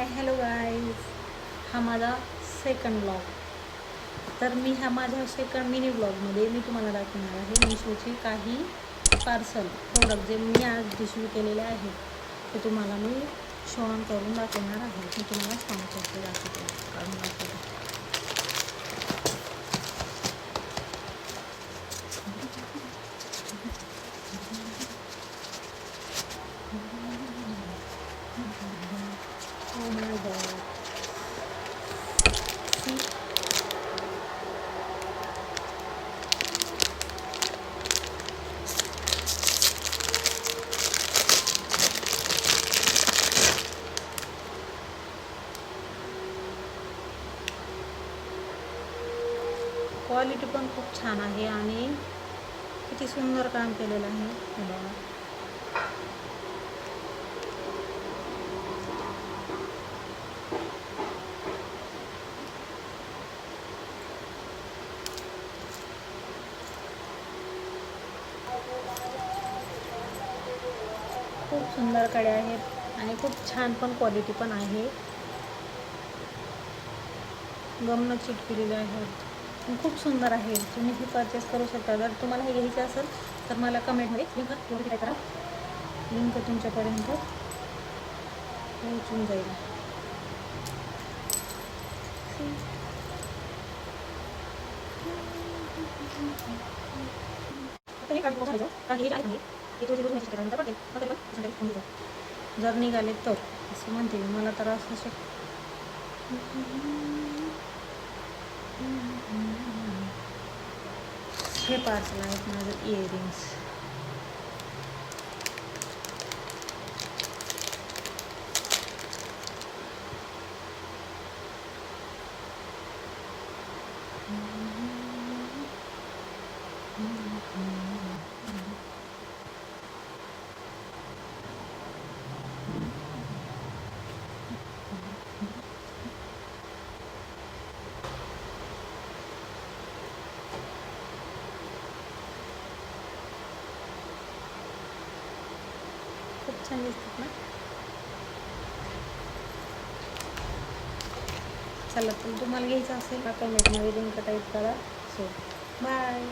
Hi hello guys, हा माझा second blog. तर मी माझ्या सेकंड मिनी ब्लॉगमध्ये मी तुम्हाला दाखवणार आहे मिशोचे काही पार्सल प्रोडक्ट जे मी आज रिसीव केलेले आहेत ते तुम्हाला मी शो ऑन करून दाखवणार आहे. मी तुम्हाला शो ऑन करते, काढून दाखवते. Oh my god. क्वालिटी पण खूप छान आहे आणि किती सुंदर काम केलेलं आहे हे बघा. खूप सुंदर कड्या आहेत आणि खूप छान पण क्वालिटी पण आहे. गमनं चिटकलेले आहेत, खूप सुंदर आहे. तुम्ही हे परचेस करू शकता. जर तुम्हाला हे घ्यायचं असेल तर मला कमेंटमध्ये लिंक करा. लिंक तुमच्यापर्यंत पोहोचून जाईल. जर निघाले तर असं म्हणते मला तर असं हे पार्सल आहेत माझं इयरिंग्स. खूप छान दिसतात ना. चला, तर तुम्हाला घ्यायचं असेल का कमेंटमध्ये लिंक टाईप करा. So bye.